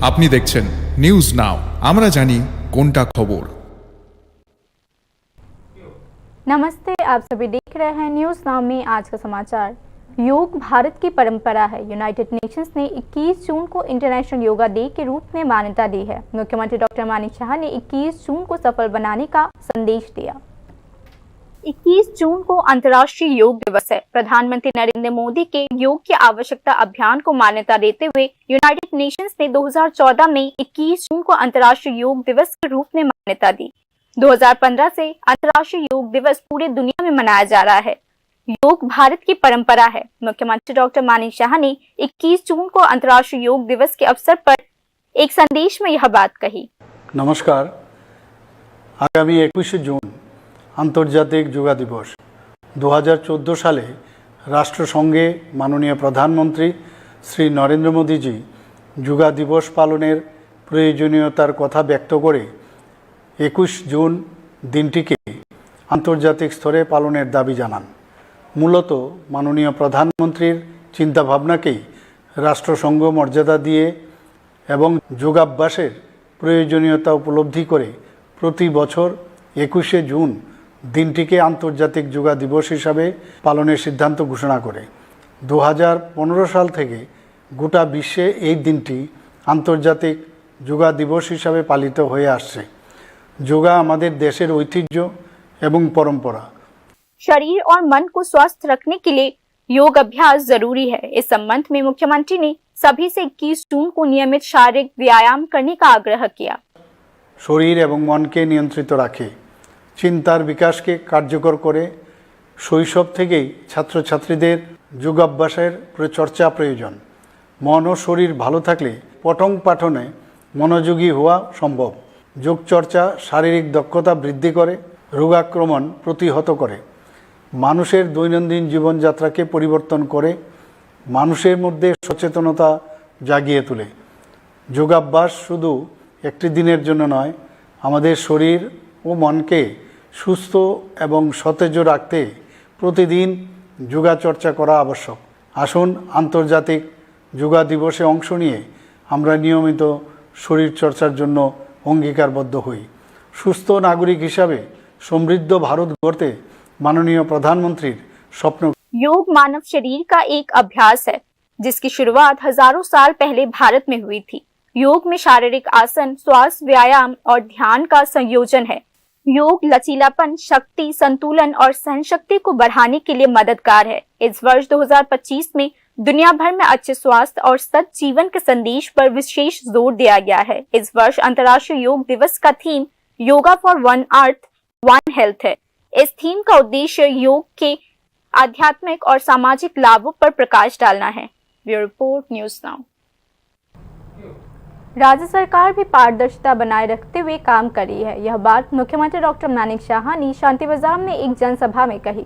আপনি দেখছেন news now, আমরা জানি কোনটা খবর। नमस्ते, आप सभी देख रहे हैं न्यूज नाउ में आज का समाचार। योग भारत की परंपरा है। यूनाइटेड नेशंस ने 21 जून को इंटरनेशनल योगा डे के रूप में मान्यता दी है। मुख्यमंत्री डॉक्टर मानिक शाह ने 21 जून को सफल बनाने का संदेश दिया। 21 जून को अंतर्राष्ट्रीय योग दिवस है। प्रधानमंत्री नरेंद्र मोदी के योग की आवश्यकता अभियान को मान्यता देते हुए यूनाइटेड नेशंस ने 2014 में 21 जून को अंतर्राष्ट्रीय योग दिवस के रूप में मान्यता दी। 2015 से अंतर्राष्ट्रीय योग दिवस पूरे दुनिया में मनाया जा रहा है। योग भारत की परंपरा है। मुख्यमंत्री डॉक्टर मानिक शाह ने 21 जून को अंतर्राष्ट्रीय योग दिवस के अवसर पर एक संदेश में यह बात कही। नमस्कार, आगामी 21 जून আন্তর্জাতিক যোগা দিবস। 2014 সালে রাষ্ট্রসংঘে মাননীয় প্রধানমন্ত্রী শ্রী নরেন্দ্র মোদীজি যোগা দিবস পালনের প্রয়োজনীয়তার কথা ব্যক্ত করে 21 জুন দিনটিকে আন্তর্জাতিক স্তরে পালনের দাবি জানান। মূলত মাননীয় প্রধানমন্ত্রীর চিন্তাভাবনাকেই রাষ্ট্রসংঘ মর্যাদা দিয়ে এবং যোগাভ্যাসের প্রয়োজনীয়তা উপলব্ধি করে প্রতি বছর 21 জুন দিনটিকে আন্তর্জাতিক যোগা দিবস হিসাবে পালনের সিদ্ধান্ত ঘোষণা করে। 2015 সাল থেকে গোটা বিশ্বে এই দিনটি আন্তর্জাতিক যোগা দিবস হিসাবে পালিত হয়ে আসছে। যোগা আমাদের দেশের ঐতিহ্য এবং পরম্পরা। शरीर और मन को स्वस्थ रखने के लिए योग अभ्यास जरूरी है। इस संबंध में मुख्यमंत्री ने सभी से 21 जून को नियमित शारीरिक व्यायाम करने का आग्रह किया। শরীর এবং মনকে নিয়ন্ত্রিত রাখে, চিন্তার বিকাশকে কার্যকর করে। শৈশব থেকেই ছাত্রছাত্রীদের যোগাভ্যাসের চর্চা প্রয়োজন। মন ও শরীর ভালো থাকলে পঠন পাঠনে মনোযোগী হওয়া সম্ভব। যোগচর্চা শারীরিক দক্ষতা বৃদ্ধি করে, রোগাক্রমণ প্রতিহত করে, মানুষের দৈনন্দিন জীবনযাত্রাকে পরিবর্তন করে, মানুষের মধ্যে সচেতনতা জাগিয়ে তোলে। যোগাভ্যাস শুধু একটি দিনের জন্য নয়, আমাদের শরীর ও মনকে সুস্থ এবং সতেজ রাখতে প্রতিদিন যোগাচর্চা করা আবশ্যক। আসুন আন্তর্জাতিক যোগা দিবসে অংশ নিয়ে আমরা নিয়মিত শরীরচর্চার জন্য অঙ্গীকারবদ্ধ হই। সুস্থ নাগরিক হিসাবে সমৃদ্ধ ভারত গড়তে माननीय प्रधानमंत्री स्वप्न। योग मानव शरीर का एक अभ्यास है जिसकी शुरुआत हजारों साल पहले भारत में हुई थी। योग में शारीरिक आसन, श्वास, व्यायाम और ध्यान का संयोजन है। योग लचीलापन, शक्ति, संतुलन और सहनशक्ति को बढ़ाने के लिए मददगार है। इस वर्ष 2025 में दुनिया भर में अच्छे स्वास्थ्य और सत जीवन के संदेश पर विशेष जोर दिया गया है। इस वर्ष अंतर्राष्ट्रीय योग दिवस का theme yoga for one earth one health है। इस थीम का उद्देश्य योग के आध्यात्मिक और सामाजिक लाभों पर प्रकाश डालना है। Bureau report, news now. राज्य सरकार भी पारदर्शिता बनाए रखते हुए काम कर रही है। यह बात मुख्यमंत्री डॉक्टर मानिक शाह ने शांति बाजार में एक जनसभा में कही।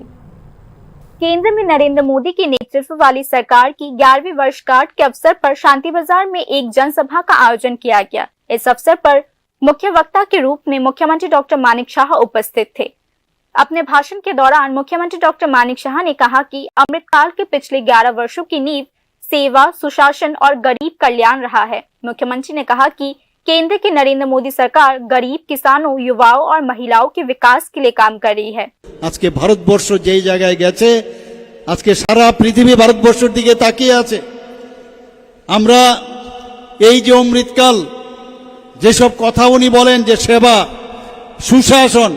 केंद्र में नरेंद्र मोदी के नेतृत्व वाली सरकार की 11वीं वर्षगांठ के अवसर पर शांति बाजार में एक जनसभा का आयोजन किया गया। इस अवसर पर मुख्य वक्ता के रूप में मुख्यमंत्री डॉक्टर मानिक शाह उपस्थित थे। अपने भाषण के दौरान मुख्यमंत्री डॉक्टर मानिक शाह ने कहा कि अमृतकाल के पिछले 11 वर्षों की नींव सेवा, सुशासन और गरीब कल्याण रहा है। मुख्यमंत्री ने कहा कि केंद्र की नरेंद्र मोदी सरकार गरीब किसानों, युवाओं और महिलाओं के विकास के लिए काम कर रही है। आज के भारतवर्ष যেই জায়গায় গেছে, আজকে সারা পৃথিবী ভারতবর্ষের দিকে তাকিয়ে আছে। আমরা এই যে অমৃতকাল যেসব কথা উনি বলেন যে সেবা, সুশাসন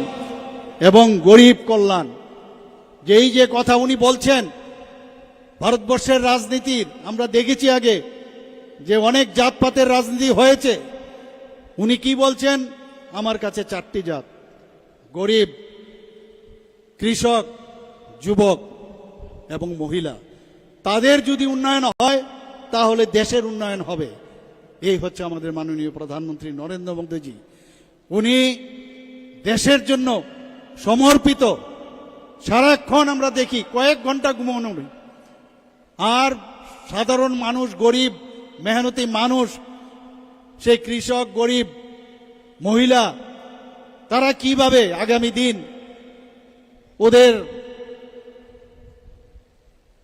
এবং গরিব কল্যাণ, যেই যে কথা উনি বলছেন, ভারতবর্ষের রাজনীতির আমরা দেখেছি আগে যে অনেক জাতপাতের রাজনীতি হয়েছে। উনি কি বলছেন? আমার কাছে 4টি জাত, গরিব, কৃষক, যুবক এবং মহিলা। তাদের যদি উন্নয়ন হয় তাহলে দেশের উন্নয়ন হবে। এই হচ্ছে আমাদের মাননীয় প্রধানমন্ত্রী নরেন্দ্র মোদীজি। উনি দেশের জন্য সমর্পিত। সারাক্ষণ আমরা দেখি কয়েক ঘন্টা ঘুমানো নেই। আর সাধারণ মানুষ, গরিব মেহনতি মানুষ, সেই কৃষক, গরিব, মহিলা, তারা কিভাবে আগামী দিন ওদের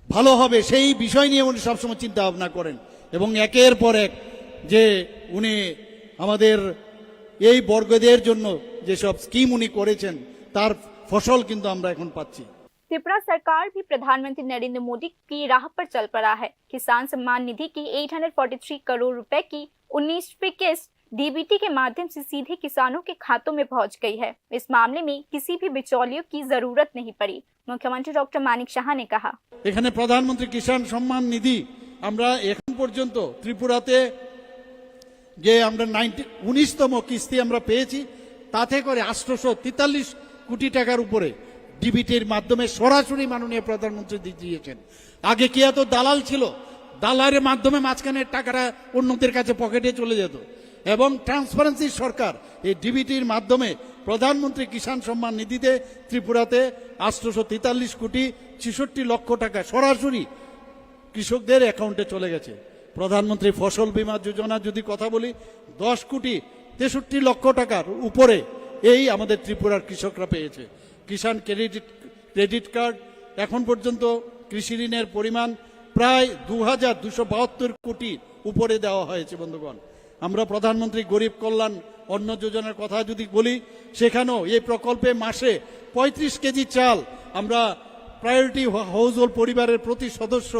ভালো হবে সেই বিষয় নিয়ে উনি সবসময় চিন্তা ভাবনা করেন এবং একের পর এক যে উনি আমাদের এই বর্গদের জন্য যেসব স্কিম উনি করেছেন তার ফসল কিন্তু আমরা এখন পাচ্ছি। त्रिपुरा सरकार भी प्रधानमंत्री नरेंद्र मोदी की राह पर चल पड़ा है। किसान सम्मान निधि की 843 करोड़ रुपए की 19वीं किस्त डीबीटी के माध्यम से सीधे किसानों के खातों में पहुंच गई है। इस मामले में किसी भी बिचौलियों की जरूरत नहीं पड़ी, मुख्यमंत्री डॉक्टर मानिक शाह ने कहा। এখানে প্রধানমন্ত্রী কিষাণ সম্মান নিধি আমরা এখন পর্যন্ত ত্রিপুরাতে যে আমরা 19তম কিস্তি আমরা পেয়েছি, তাতে করে 843 কোটি টাকার উপরে ডিবিটির মাধ্যমে সরাসরি মাননীয় প্রধানমন্ত্রী দিয়েছেন। আগে কি এত দালাল ছিল? দালালের মাধ্যমে মাঝখানে টাকাটা অন্যদের কাছে পকেটে চলে যেত। এবং ট্রান্সপারেন্সি সরকার এই ডিবিটির মাধ্যমে প্রধানমন্ত্রী কিষাণ সম্মান নিধিতে ত্রিপুরাতে 843 কোটি 66 লক্ষ টাকা সরাসরি কৃষকদের অ্যাকাউন্টে চলে গেছে। প্রধানমন্ত্রী ফসল বীমা যোজনা যদি কথা বলি, 10 কোটি 63 লক্ষ টাকার উপরে এই আমাদের ত্রিপুরার কৃষকরা পেয়েছে। কিষাণ ক্রেডিট কার্ড এখন পর্যন্ত কৃষি ঋণের পরিমাণ প্রায় 2272 কোটি উপরে দেওয়া হয়েছে। বন্ধুগণ, আমরা প্রধানমন্ত্রী গরিব কল্যাণ অন্ন যোজনার কথা যদি বলি, সেখানেও এই প্রকল্পে মাসে 35 কেজি চাল আমরা প্রায়োরিটি হাউস হোল্ড পরিবারের প্রতি সদস্য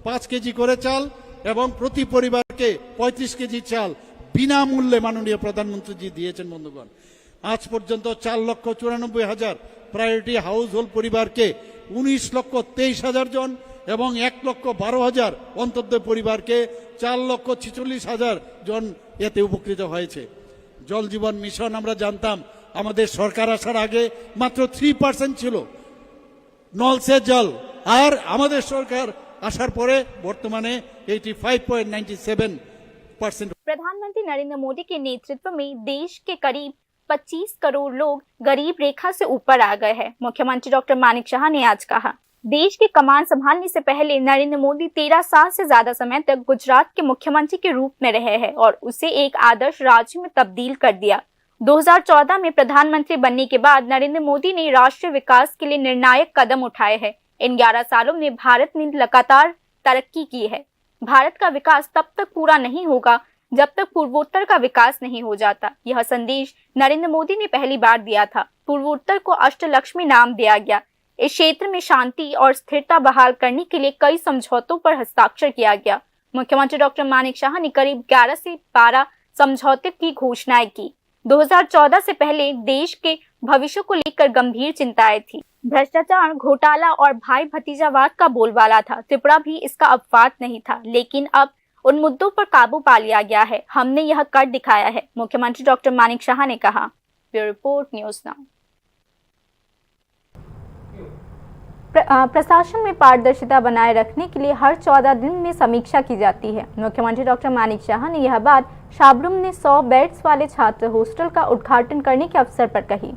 5 কেজি করে চাল এবং প্রতি পরিবারকে 35 কেজি চাল বিনামূল্যে মাননীয় প্রধানমন্ত্রীজি দিয়েছেন। বন্ধুগণ, আজ পর্যন্ত 4,94,000 প্রায়োরিটি হাউস হোল্ড পরিবারকে 19,23,000 জন এবং 1,12,000 অন্তর্দয় পরিবারকে 4,46,000 জন এতে উপকৃত হয়েছে। জল জীবন মিশন আমরা জানতাম আমাদের সরকার আসার আগে মাত্র 3% ছিল নল সে জল, আর আমাদের সরকার আসার পরে বর্তমানে 85.97%। प्रधानमंत्री नरेंद्र मोदी के नेतृत्व में देश के करीब 25 करोड़ लोग गरीब रेखा से ऊपर आ गए हैं, मुख्यमंत्री डॉक्टर मानिक शाह ने आज कहा। देश की कमान संभालने से पहले नरेंद्र मोदी 13 साल से ज्यादा समय तक गुजरात के मुख्यमंत्री के रूप में रहे हैं और उसे एक आदर्श राज्य में तब्दील कर दिया। 2014 में प्रधानमंत्री बनने के बाद नरेंद्र मोदी ने राष्ट्रीय विकास के लिए निर्णायक कदम उठाए हैं। इन 11 सालों में भारत ने लगातार तरक्की की है। भारत का विकास तब तक पूरा नहीं होगा जब तक पूर्वोत्तर का विकास नहीं हो जाता। यह संदेश नरेंद्र मोदी ने पहली बार दिया था। पूर्वोत्तर को अष्टलक्ष्मी नाम दिया गया। इस क्षेत्र में शांति और स्थिरता बहाल करने के लिए कई समझौतों पर हस्ताक्षर किया गया। मुख्यमंत्री डॉक्टर मानिक शाह ने करीब 11 से 12 समझौते की घोषणाएं की। 2014 से पहले देश के भविष्य को लेकर गंभीर चिंताएं थी। भ्रष्टाचार, घोटाला और भाई भतीजावाद का बोलबाला था। त्रिपुरा भी इसका अपवाद नहीं था, लेकिन अब उन मुद्दों पर काबू पा लिया गया है। हमने यह कर दिखाया है, मुख्यमंत्री डॉक्टर मानिक शाह ने कहा। Bureau report, news now. प्रशासन में पारदर्शिता बनाए रखने के लिए हर 14 दिन में समीक्षा की जाती है। मुख्यमंत्री डॉक्टर मानिक शाह ने यह बात शाबरूम में 100 बेड्स वाले छात्र हॉस्टल का उद्घाटन करने के अवसर पर कही।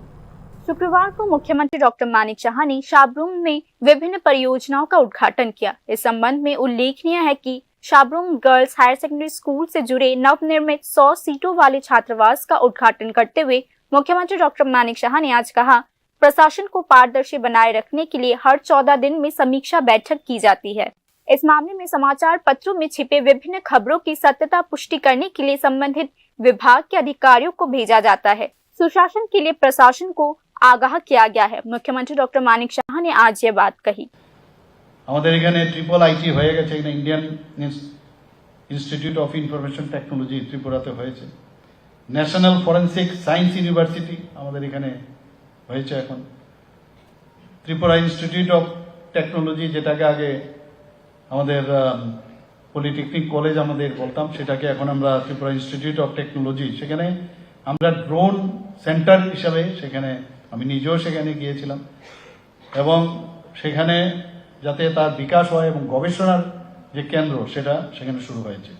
शुक्रवार को मुख्यमंत्री डॉक्टर मानिक शाह ने शाबरूम में विभिन्न परियोजनाओं का उद्घाटन किया। इस संबंध में उल्लेखनीय है कि शाबरूम गर्ल्स हायर सेकेंडरी स्कूल से जुड़े नवनिर्मित 100 सीटों वाले छात्रावास का उद्घाटन करते हुए मुख्यमंत्री डॉक्टर मानिक शाह ने आज कहा, प्रशासन को पारदर्शी बनाए रखने के लिए हर 14 दिन में समीक्षा बैठक की जाती है। इस मामले में समाचार पत्रों में छिपे विभिन्न खबरों की सत्यता पुष्टि करने के लिए संबंधित विभाग के अधिकारियों को भेजा जाता है। सुशासन के लिए प्रशासन को आगाह किया गया है। मुख्यमंत्री डॉक्टर मानिक शाह ने आज ये बात कही। আমাদের এখানে ট্রিপল আইটি হয়ে গেছে, এখানে Indian institute of information technology ত্রিপুরাতে হয়েছে। ন্যাশনাল ফরেনসিক সায়েন্স ইউনিভার্সিটি আমাদের এখানে হয়েছে। এখন ত্রিপুরা ইনস্টিটিউট অফ টেকনোলজি, যেটাকে আগে আমাদের পলিটেকনিক কলেজ আমাদের বলতাম, সেটাকে এখন আমরা ত্রিপুরা ইনস্টিটিউট অফ টেকনোলজি, সেখানে আমরা ড্রোন সেন্টার হিসাবে সেখানে আমি নিজেও সেখানে গিয়েছিলাম এবং সেখানে যাতে তার বিকাশ হয় এবং গবেষণার যে কেন্দ্র সেটা সেখানে শুরু হয়েছে।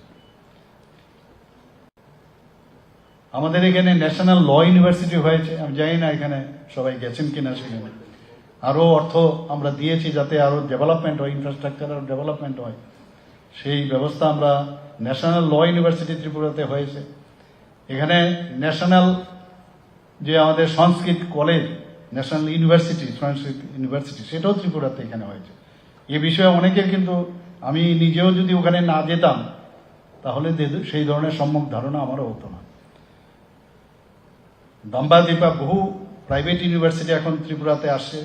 আমাদের এখানে ন্যাশনাল ল ইউনিভার্সিটি হয়েছে। আমি জানি না এখানে সবাই গেছেন কিনা, সেখানে আরো অর্থ আমরা দিয়েছি যাতে আরো ডেভেলপমেন্ট হয়, ইনফ্রাস্ট্রাকচার আরো ডেভেলপমেন্ট হয়, সেই ব্যবস্থা আমরা ন্যাশনাল ল ইউনিভার্সিটি ত্রিপুরাতে হয়েছে। এখানে ন্যাশনাল যে আমাদের সংস্কৃত কলেজ, ন্যাশনাল ইউনিভার্সিটি সংস্কৃত ইউনিভার্সিটি, সেটাও ত্রিপুরাতে এখানে হয়েছে। এ বিষয়ে অনেকের কিন্তু, আমি নিজেও যদি ওখানে না যেতাম তাহলে সেই ধরনের সম্যক ধারণা আমারও হতো না। দম্বাদীপা বহু প্রাইভেট ইউনিভার্সিটি এখন ত্রিপুরাতে আসে।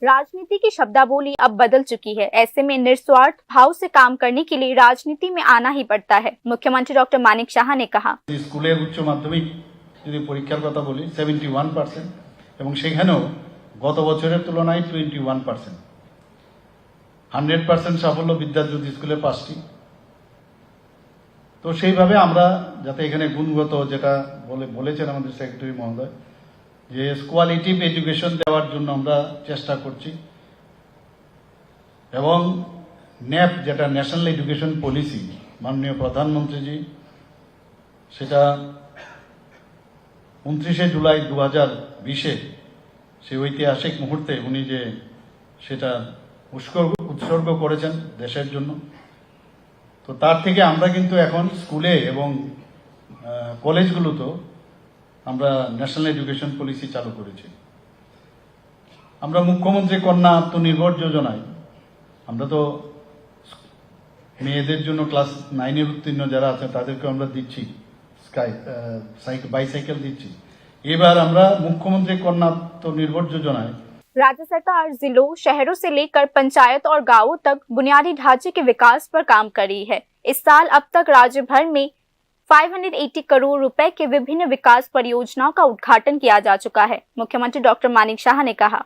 राजनीति की शब्दावली अब बदल चुकी है। ऐसे में निस्वार्थ भाव से काम करने के लिए राजनीति में आना ही पड़ता है। मुख्यमंत्री डॉक्टर मानिक शाह ने कहा, স্কুলের উচ্চ মাধ্যমিক যদি পরীক্ষার কথা বলি 71% এবং সেখানেও গত বছরের তুলনায় 21%। 100% সাফল্য বিদ্যাজ্যোতি স্কুলের 5টি। তো সেইভাবে আমরা যাতে এখানে গুণগত যেটা বলেছেন আমাদের সেক্রেটারি মহোদয় যে কোয়ালিটিভ এডুকেশন দেওয়ার জন্য আমরা চেষ্টা করছি এবং ন্যাপ যেটা ন্যাশনাল এডুকেশন পলিসি মাননীয় প্রধানমন্ত্রীজি সেটা 29 জুলাই 2020-এ সেই ঐতিহাসিক মুহূর্তে উনি যে সেটা উৎসর্গ করেছেন দেশের জন্য। তো তার থেকে আমরা কিন্তু এখন স্কুলে এবং কলেজগুলোতেও আমরা ন্যাশনাল এডুকেশন পলিসি চালু করেছি। আমরা মুখ্যমন্ত্রী কন্যা আত্মনির্ভর যোজনায় আমরা তো মেয়েদের জন্য ক্লাস 9-এর উত্তীর্ণ যারা আছে তাদেরকে আমরা দিচ্ছি বাইসাইকেল দিচ্ছি। এবার আমরা মুখ্যমন্ত্রী কন্যা আত্মনির্ভর যোজনায় राज्य सरकार जिलों, शहरों से लेकर पंचायत और गांवों तक बुनियादी ढांचे के विकास पर काम कर रही है। इस साल अब तक राज्य भर में 580 करोड़ रुपए के विभिन्न विकास परियोजनाओं का उद्घाटन किया जा चुका है। मुख्यमंत्री डॉक्टर मानिक शाह ने कहा,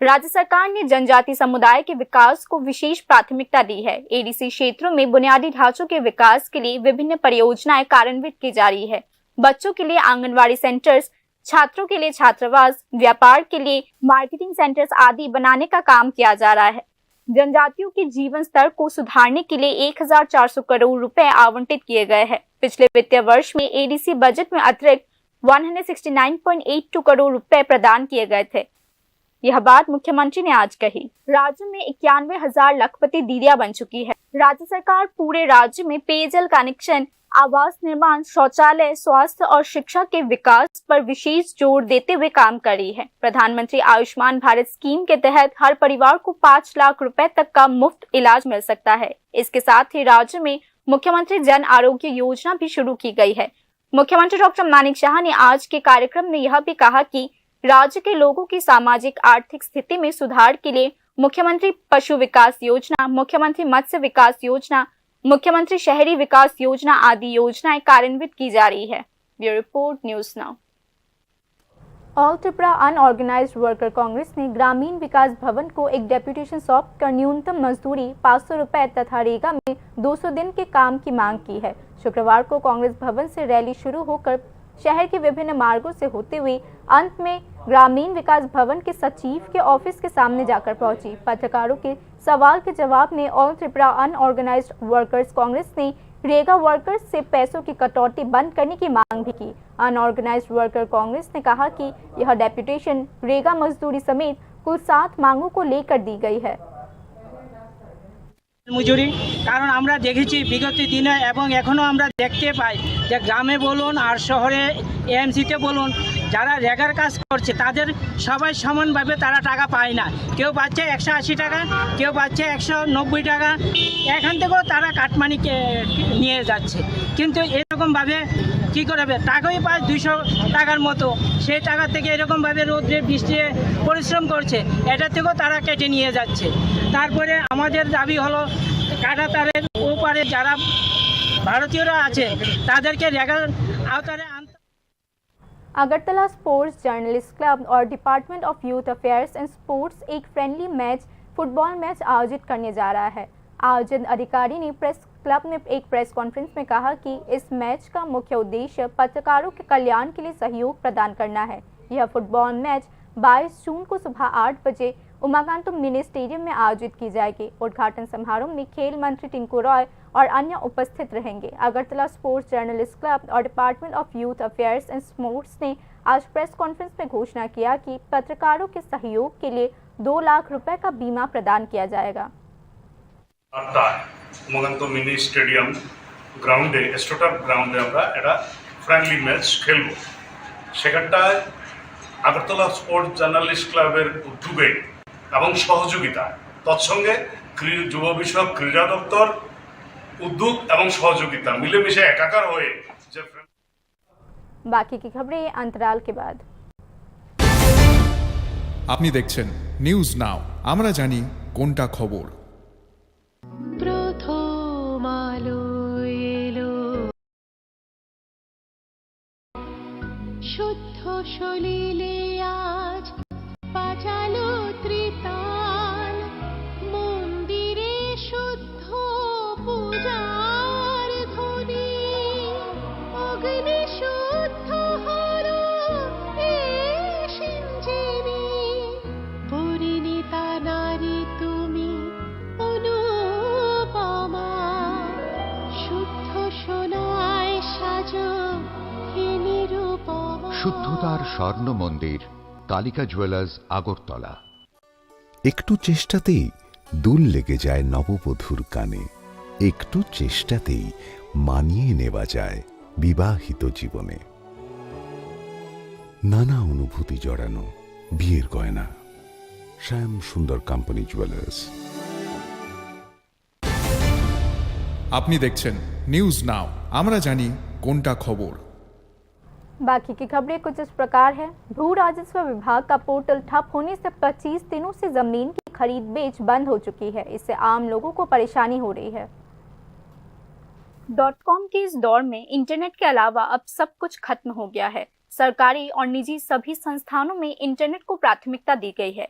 राज्य सरकार ने जनजाति समुदाय के विकास को विशेष प्राथमिकता दी है। एडीसी क्षेत्रों में बुनियादी ढांचों के विकास के लिए विभिन्न परियोजनाएं कार्यान्वित की जा रही है। बच्चों के लिए आंगनवाड़ी सेंटर्स, छात्रों के लिए छात्रावास, व्यापार के लिए मार्केटिंग सेंटर्स आदि बनाने का काम किया जा रहा है। जनजातियों के जीवन स्तर को सुधारने के लिए 1400 करोड़ रुपए आवंटित किए गए हैं। पिछले वित्तीय वर्ष में एडीसी बजट में अतिरिक्त 169.82 करोड़ रुपए प्रदान किए गए थे। यह बात मुख्यमंत्री ने आज कही। राज्य में 91,000 लखपति दीदियां बन चुकी है। राज्य सरकार पूरे राज्य में पेयजल कनेक्शन, आवास निर्माण, शौचालय, स्वास्थ्य और शिक्षा के विकास पर विशेष जोर देते हुए काम कर रही है। प्रधानमंत्री आयुष्मान भारत स्कीम के तहत हर परिवार को 5 लाख रुपए तक का मुफ्त इलाज मिल सकता है। इसके साथ ही राज्य में मुख्यमंत्री जन आरोग्य योजना भी शुरू की गई है। मुख्यमंत्री डॉक्टर मानिक शाह ने आज के कार्यक्रम में यह भी कहा कि राज्य के लोगों की सामाजिक आर्थिक स्थिति में सुधार के लिए मुख्यमंत्री पशु विकास योजना, मुख्यमंत्री मत्स्य विकास योजना, मुख्यमंत्री शहरी विकास योजना आदि योजनाएं कार्यान्वित की जा रही है। Bureau report, news now. All Tripura unorganised worker Congress ने ग्रामीण विकास भवन को एक डेप्यूटेशन सौंप कर न्यूनतम मजदूरी 500 रुपए तथा रेगा में 200 दिन के काम की मांग की है। शुक्रवार को कांग्रेस भवन से रैली शुरू होकर शहर के विभिन्न मार्गों से होते हुए अंत में ग्रामीण विकास भवन के सचिव के ऑफिस के सामने जाकर पहुंची। पत्रकारों के सवाल के जवाब में all Tripura unorganised workers Congress ने रेगा वर्कर्स से पैसों की कटौती बंद करने की मांग भी की। अनऑर्गेनाइज्ड वर्कर कांग्रेस ने कहा कि यह डेप्यूटेशन रेगा मजदूरी समेत कुल 7 मांगों को लेकर दी गई है। মজুরি কারণ আমরা দেখেছি বিগত দিনে এবং এখনও আমরা দেখতে পাই যে গ্রামে বলুন আর শহরে এএমসিতে বলুন যারা রেগার কাজ করছে তাদের সবাই সমানভাবে তারা টাকা পায় না। কেউ পাচ্ছে 180 টাকা, কেউ পাচ্ছে 190 টাকা, এখান থেকেও তারা কাটমানি নিয়ে যাচ্ছে। কিন্তু এরকমভাবে কী করবে, টাকাই পায় 200 টাকার মতো, সেই টাকা থেকে এরকমভাবে রোদ্রে বৃষ্টিতে পরিশ্রম করছে, এটা থেকেও তারা কেটে নিয়ে যাচ্ছে। তারপরে আমাদের দাবি হলো কাঁটাতারের ওপারে যারা ভারতীয়রা আছে তাদেরকে রেগার আওতায় আনতে। अगरतला स्पोर्ट्स जर्नलिस्ट क्लब और department of youth affairs and sports एक फ्रेंडली मैच फुटबॉल मैच आयोजित करने जा रहा है। आयोजन अधिकारी ने प्रेस क्लब में एक प्रेस कॉन्फ्रेंस में कहा कि इस मैच का मुख्य उद्देश्य पत्रकारों के कल्याण के लिए सहयोग प्रदान करना है। यह फुटबॉल मैच 22 जून को सुबह 8 बजे उमाकांतु मिनी स्टेडियम में आयोजित की जाएगी। उद्घाटन समारोह में खेल मंत्री टिंकू रॉय और अन्य उपस्थित रहेंगे। अगरतला स्पोर्ट्स जर्नलिस्ट क्लब और department of youth affairs and sports ने आज प्रेस कॉन्फ्रेंस में घोषणा किया कि पत्रकारों के सहयोग के लिए 2 लाख रुपए का बीमा प्रदान किया जाएगा। उमाकांतु मिनी स्टेडियम ग्राउंडे एस्ट्रोटार ग्राउंडे আমরা এটা ফ্রেন্ডলি ম্যাচ খেলব। সেখানটায় আগরতলা স্পোর্টস জার্নালিস্ট ক্লাবের উদ্যোগে এবং সহযোগিতা তৎসঙ্গে যুব বিষয়ক ক্রীড়া দপ্তর উদ্যোগ এবং সহযোগিতা মিলেমিশে একাকার হয়ে যে बाकी की खबरें अंतराल के बाद। আপনি দেখছেন নিউজ নাও, আমরা জানি কোনটা খবর। প্রথম আলো এলো শুদ্ধ সলিলে আজ বাজালো ত্রিতাল, মন্দিরে শুদ্ধ পূজার ধ্বনি, অগ্নি শুদ্ধ হর এ সিঞ্জিনী, পরিণীতা নারী তুমি অনুপমা, শুদ্ধ সোনায় সাজো হে নিরুপমা। শুদ্ধতার স্বর্ণ মন্দির, কালিকা জুয়েলার্স, আগরতলা। একটু চেষ্টাতেই দুল লেগে যায় নববধূর কানে, একটু চেষ্টাতেই মানিয়ে নেওয়া যায় বিবাহিত জীবনে। নানা অনুভূতি জড়ানো বিয়ের গয়না, শ্যাম সুন্দর কোম্পানি জুয়েলার্স। আপনি দেখছেন নিউজ নাও, আমরা জানি কোনটা খবর। बाकी की खबरें कुछ इस प्रकार है। भू राजस्व विभाग का पोर्टल ठप होने से 25 दिनों से जमीन की खरीद बेच बंद हो चुकी है। इससे आम लोगों को परेशानी हो रही है। .com के इस दौर में इंटरनेट के अलावा अब सब कुछ खत्म हो गया है। सरकारी और निजी सभी संस्थानों में इंटरनेट को प्राथमिकता दी गई है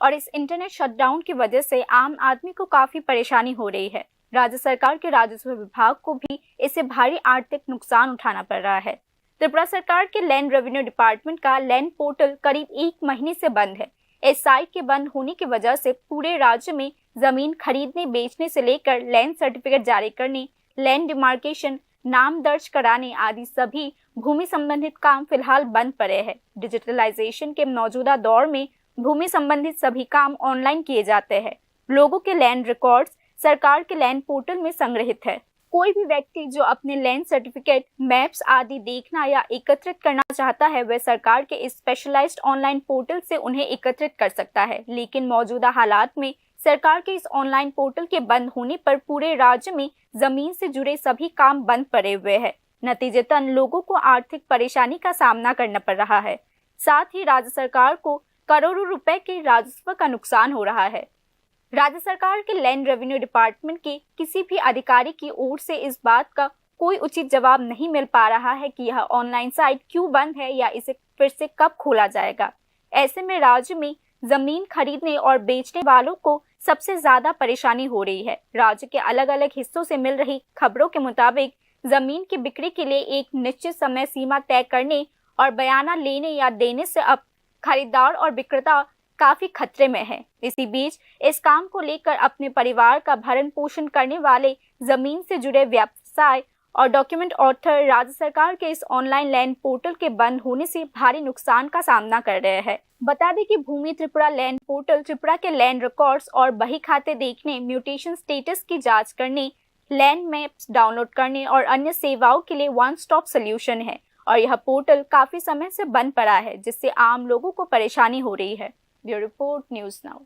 और इस इंटरनेट शटडाउन की वजह से आम आदमी को काफी परेशानी हो रही है। राज्य सरकार के राजस्व विभाग को भी इससे भारी आर्थिक नुकसान उठाना पड़ रहा है। त्रिपुरा सरकार के लैंड रेवेन्यू डिपार्टमेंट का लैंड पोर्टल करीब 1 महीने से बंद है। इस साइट के बंद होने की वजह से पूरे राज्य में जमीन खरीदने बेचने से लेकर लैंड सर्टिफिकेट जारी करने, लैंड डिमार्केशन, नाम दर्ज कराने आदि सभी भूमि संबंधित काम फिलहाल बंद पड़े हैं। डिजिटलाइजेशन के मौजूदा दौर में भूमि संबंधित सभी काम ऑनलाइन किए जाते हैं। लोगों के लैंड रिकॉर्ड्स सरकार के लैंड पोर्टल में संग्रहित है। कोई भी व्यक्ति जो अपने लैंड सर्टिफिकेट, मैप्स आदि देखना या एकत्रित करना चाहता है वह सरकार के इस स्पेशलाइज्ड ऑनलाइन पोर्टल से उन्हें एकत्रित कर सकता है। लेकिन मौजूदा हालात में सरकार के इस ऑनलाइन पोर्टल के बंद होने पर पूरे राज्य में जमीन से जुड़े सभी काम बंद पड़े हुए हैं। नतीजतन लोगों को आर्थिक परेशानी का सामना करना पड़ रहा है। साथ ही राज्य सरकार को करोड़ों रुपए के राजस्व का नुकसान हो रहा है। राज्य सरकार के लैंड रेवेन्यू डिपार्टमेंट के किसी भी अधिकारी की ओर से इस बात का कोई उचित जवाब नहीं मिल पा रहा है कि यह ऑनलाइन साइट क्यों बंद है या इसे फिर से कब खोला जाएगा। ऐसे में राज्य में जमीन खरीदने और बेचने वालों को सबसे ज्यादा परेशानी हो रही है। राज्य के अलग अलग हिस्सों से मिल रही खबरों के मुताबिक जमीन की बिक्री के लिए एक निश्चित समय सीमा तय करने और बयाना लेने या देने से अब खरीदार और विक्रेता काफी खतरे में है। इसी बीच इस काम को लेकर अपने परिवार का भरण पोषण करने वाले जमीन से जुड़े व्यवसाय और डॉक्यूमेंट ऑथर राज्य सरकार के इस ऑनलाइन लैंड पोर्टल के बंद होने से भारी नुकसान का सामना कर रहे हैं। बता दें कि भूमि त्रिपुरा लैंड पोर्टल त्रिपुरा के लैंड रिकॉर्ड्स और बही खाते देखने, म्यूटेशन स्टेटस की जांच करने, लैंड मैप्स डाउनलोड करने और अन्य सेवाओं के लिए वन स्टॉप सोल्यूशन है और यह पोर्टल काफी समय से बंद पड़ा है, जिससे आम लोगों को परेशानी हो रही है। Bureau report, news now.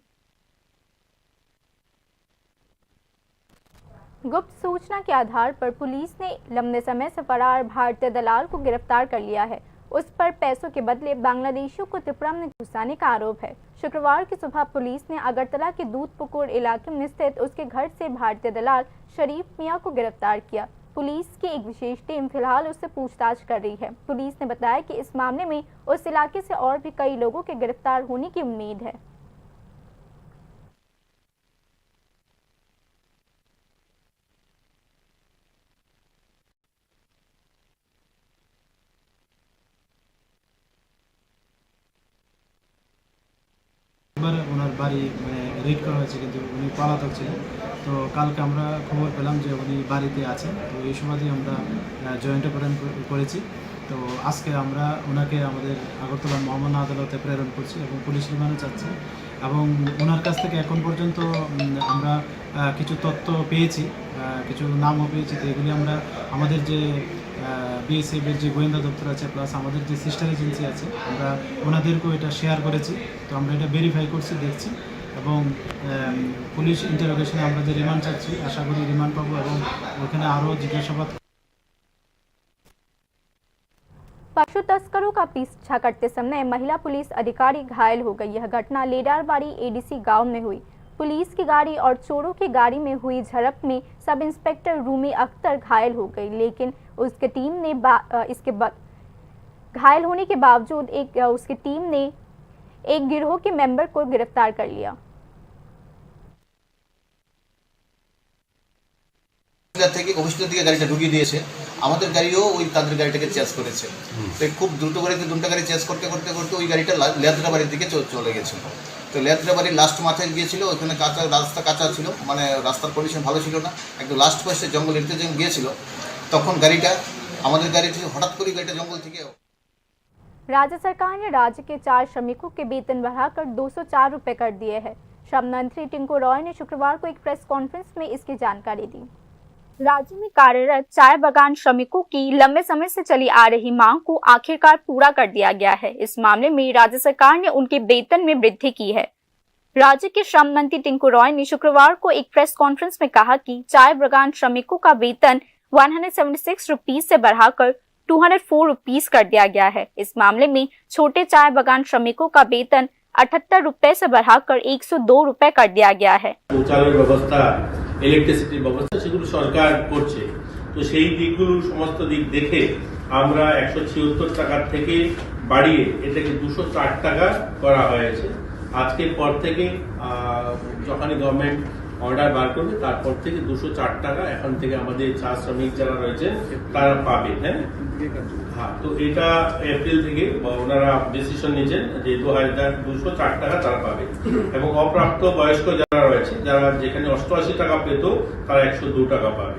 गुप्त सूचना के आधार पर पुलिस ने लंबे समय से फरार भारतीय दलाल को गिरफ्तार कर लिया है। उस पर पैसों के बदले बांग्लादेशियों को त्रिपुरा में घुसाने का आरोप है। शुक्रवार की सुबह पुलिस ने अगरतला के दूधपुकुर इलाके में स्थित उसके घर से भारतीय दलाल शरीफ मियां को गिरफ्तार किया। पुलिस की एक विशेष टीम फिलहाल उससे पूछताछ कर रही है। पुलिस ने बताया कि इस मामले में उस इलाके से और भी कई लोगों के गिरफ्तार होने की उम्मीद है। ওনার বাড়ি রেড করা হয়েছে, কিন্তু উনি পলাতক ছিলেন। তো কালকে আমরা খবর পেলাম যে উনি বাড়িতে আছেন। তো এই সুবাদেই আমরা জয়েন্ট অপারেশন করেছি। তো আজকে আমরা ওনাকে আমাদের আগরতলা মহামান্য আদালতে প্রেরণ করছি এবং পুলিশ রিমান্ডে চাচ্ছি। এবং ওনার কাছ থেকে এখন পর্যন্ত আমরা কিছু তথ্য পেয়েছি, কিছু নামও পেয়েছি। তো এগুলি আমরা আমাদের যে বিএসএফের যে গোয়েন্দা দপ্তর আছে প্লাস আমাদের যে সিস্টার এজেন্সি আছে আমরা ওনাদেরকেও এটা শেয়ার করেছি। তো আমরা এটা ভেরিফাই করছি, দেখছি এবং পুলিশ ইন্টারোগেশনে আমরা যে রিমান্ড চাচ্ছি আশা করি রিমান্ড পাবো এবং ওখানে আরও জিজ্ঞাসাবাদ। पशु तस्करों का पीछा करते समय महिला पुलिस अधिकारी घायल हो गई। यह घटना लेडारबाड़ी एडीसी गांव में हुई। पुलिस की गाड़ी और चोरों की गाड़ी में हुई झड़प में सब इंस्पेक्टर रूमी अख्तर घायल हो गई, लेकिन उसके टीम ने घायल होने के बावजूद उसकी टीम ने एक गिरोह के मेंबर को गिरफ्तार कर लिया। থেকে অফিসের দিকে গাড়িটা ঢুকিয়ে দিয়েছে, আমাদের গাড়িও ওই তাদের গাড়িটাকে চেস করেছে। তো খুব দ্রুত গতিতে দুটো গাড়ি চেস করতে করতে করতে ওই গাড়িটা লেদ্রাবাড়ির দিকে চলে গেছিল। তো লেদ্রাবাড়ির লাস্ট মাথায় গিয়েছিল, ওইখানে রাস্তা কাঁচা ছিল, মানে রাস্তার কন্ডিশন ভালো ছিল না, একদম লাস্ট পয়েন্টে জঙ্গল এরিতে যখন গিয়েছিল তখন গাড়িটা আমাদের গাড়ি থেকে হঠাৎ করে গাড়িটা জঙ্গল থেকে। राज्य सरकार ने राज्य के 4 श्रमिकों के वेतन बढ़ाकर 204 रुपए कर दिए हैं। श्रम मंत्री टिंकू रॉय ने शुक्रवार को एक प्रेस कॉन्फ्रेंस में इसकी जानकारी दी। राज्य में कार्यरत चाय बागान श्रमिकों की लंबे समय से चली आ रही मांग को आखिरकार पूरा कर दिया गया है। इस मामले में राज्य सरकार ने उनके वेतन में वृद्धि की है। राज्य के श्रम मंत्री टिंकू रॉय ने शुक्रवार को एक प्रेस कॉन्फ्रेंस में कहा कि चाय बागान श्रमिकों का वेतन 176 रुपीज से बढ़ाकर 204 रुपीज कर दिया गया है। इस मामले में छोटे चाय बागान श्रमिकों का वेतन 78 रुपए से बढ़ाकर 102 रुपए कर दिया गया है। ব্যবস্থা, ইলেকট্রিসিটির ব্যবস্থা সেগুলো সরকার করছে। তো সেই দিকগুলো সমস্ত দিক দেখে আমরা 176 টাকা থেকে বাড়িয়ে এটাকে 204 টাকা করা হয়েছে। আজকের পর থেকে যখনই গভর্নমেন্ট অর্ডার বার করবে তারপর থেকে 204 টাকা এখন থেকে আমাদের চা শ্রমিক যারা রয়েছে তারা পাবে। হ্যাঁ, তো এটা এপ্রিল থেকে ওনারা ডিসিশন নিয়েছেন যে 204 টাকা তারা পাবে, এবং অপ্রাপ্ত বয়স্ক যারা রয়েছে, যারা যেখানে 88 টাকা পেত তারা 102 টাকা পাবে।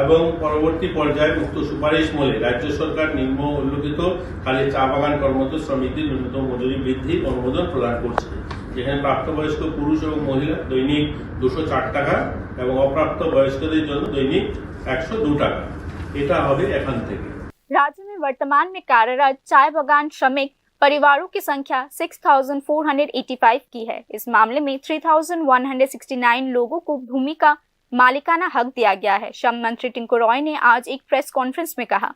এবং পরবর্তী পর্যায়ে মুক্ত সুপারিশ মূলে রাজ্য সরকার নিম্ন উল্লেখিত খালি চা বাগান কর্মরত শ্রমিকদের ন্যূনতম মজুরি বৃদ্ধির অনুমোদন প্রদান করছে, যেখানে প্রাপ্তবয়স্ক পুরুষ এবং মহিলা দৈনিক 204 টাকা এবং অপ্রাপ্ত বয়স্কদের জন্য দৈনিক 102 টাকা। এটা হবে এখান থেকে। राज्य में वर्तमान में कार्यरत चाय बागान श्रमिक परिवारों की संख्या 6,485 की है। इस मामले में 3,169 लोगों को भूमि का मालिकाना हक दिया गया है। श्रम मंत्री टिंकू रॉय ने आज एक प्रेस कॉन्फ्रेंस में कहा।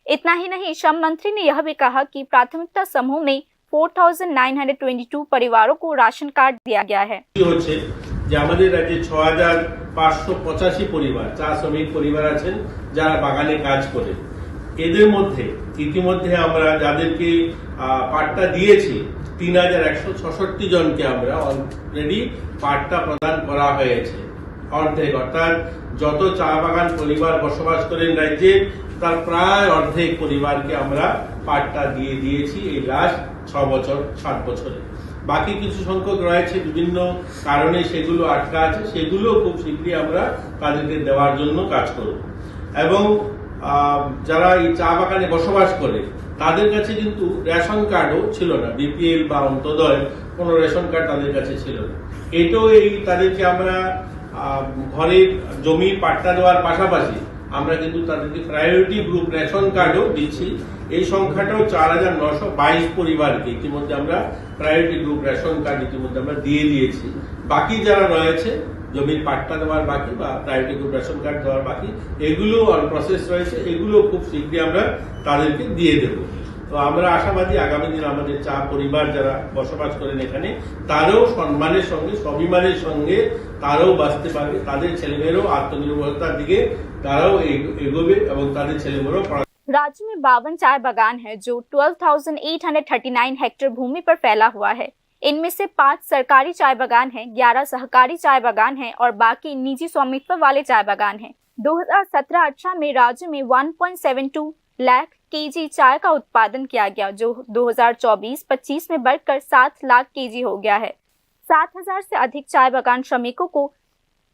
इतना ही नहीं, श्रम मंत्री ने यह भी कहा कि प्राथमिकता समूह में 4,922 परिवारों को राशन कार्ड दिया गया है। যে আমাদের রাজ্যে 6,585 পরিবার চা শ্রমিক পরিবার আছেন যারা বাগানে কাজ করে। এদের মধ্যে ইতিমধ্যে আমরা যাদেরকে পাট্টা দিয়েছি 3,166 জনকে আমরা অলরেডি পাট্টা প্রদান করা হয়েছে, অর্ধেক। অর্থাৎ যত চা বাগান পরিবার বসবাস করেন রাজ্যে তার প্রায় অর্ধেক পরিবারকে আমরা পাট্টা দিয়ে দিয়েছি এই লাস্ট 7 বছরে। বাকি কিছু সংখ্যক রয়েছে বিভিন্ন কারণে সেগুলো আটকা আছে, সেগুলো খুব শীঘ্রই আমরা তাদেরকে দেওয়ার জন্য কাজ করব। এবং যারা এই চা বাগানে বসবাস করে তাদের কাছে কিন্তু রেশন কার্ডও ছিল না, বিপিএল বা অন্তোদয় কোনো রেশন কার্ড তাদের কাছে ছিল না। এটাও তাদেরকে আমরা ঘরের জমির পাট্টা দেওয়ার পাশাপাশি আমরা কিন্তু তাদেরকে প্রায়োরিটি গ্রুপ রেশন কার্ডও দিচ্ছি। এই সংখ্যাটাও 4,922 পরিবারকে ইতিমধ্যে আমরা প্রায়োরিটি গ্রুপ রেশন কার্ড ইতিমধ্যে আমরা দিয়ে দিয়েছি। বাকি যারা রয়েছে জমির পাট্টা দেওয়ার বাকি বা প্রায়োরিটি গ্রুপ রেশন কার্ড দেওয়ার বাকি, এগুলো অন প্রসেস রয়েছে, এগুলো খুব শীঘ্রই আমরা তাদেরকে দিয়ে দেব। তো আমরা আশাবাদী আগামী দিন আমাদের চা পরিবার যারা বসবাস করেন এখানে তারাও সম্মানের সঙ্গে স্বাভিমানের সঙ্গে তারাও বাঁচতে পারবে, তাদের ছেলেমেয়েরাও আত্মনির্ভরতার দিকে তারাও এগোবে এবং তাদের ছেলেমেয়েরাও। राज्य में 52 चाय बागान है जो 12,839 हेक्टेयर भूमि पर फैला हुआ है। इनमें से 5 सरकारी चाय बागान हैं, 11 सहकारी चाय बागान हैं और बाकी निजी स्वामित्व वाले चाय बागान हैं। 2017-18 में राज्य में 1.72 लाख केजी चाय का उत्पादन किया गया, जो 2024-25 में बढ़कर 7 लाख केजी हो गया है। 7,000 से अधिक चाय बागान श्रमिकों को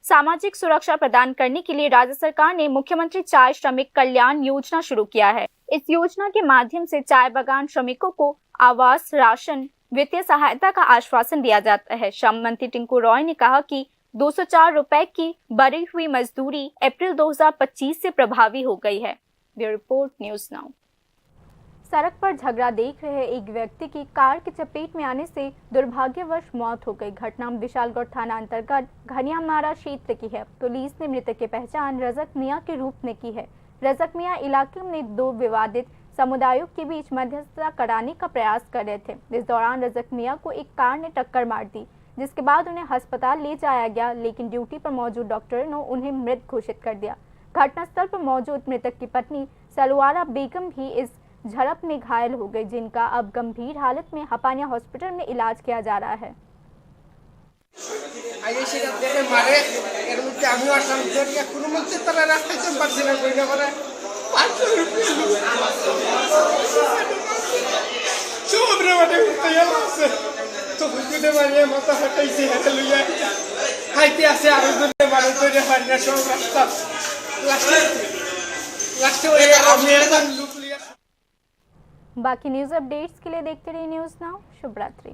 सामाजिक सुरक्षा प्रदान करने के लिए राज्य सरकार ने मुख्यमंत्री चाय श्रमिक कल्याण योजना शुरू किया है। इस योजना के माध्यम से चाय बागान श्रमिकों को आवास, राशन, वित्तीय सहायता का आश्वासन दिया जाता है। श्रम मंत्री टिंकू रॉय ने कहा कि 204 रुपए की बढ़ी हुई मजदूरी अप्रैल 2025 से प्रभावी हो गई है। Bureau report, news now. सड़क पर झगड़ा देख रहे एक व्यक्ति की कार की चपेट में आने से दुर्भाग्यवश मौत हो गई। घटना विशालगढ़ थाना अंतर्गत घनियामारा क्षेत्र की है। पुलिस ने मृतक की पहचान रजक मियां के रूप में की है। रजक मियां इलाके में दो विवादित समुदायों के बीच मध्यस्थता कराने का प्रयास कर रहे थे। इस दौरान रजक मियां को एक कार ने टक्कर मार दी, जिसके बाद उन्हें अस्पताल ले जाया गया, लेकिन ड्यूटी पर मौजूद डॉक्टर ने उन्हें मृत घोषित कर दिया। घटनास्थल पर मौजूद मृतक की पत्नी सलवारा बेगम भी इस झड़प में घायल हो गई, जिनका अब गंभीर हालत में हपानिया हॉस्पिटल में इलाज किया जा रहा है। बाकी न्यूज अपडेट्स के लिए देखते रहिए न्यूज नाउ। शुभ रात्रि।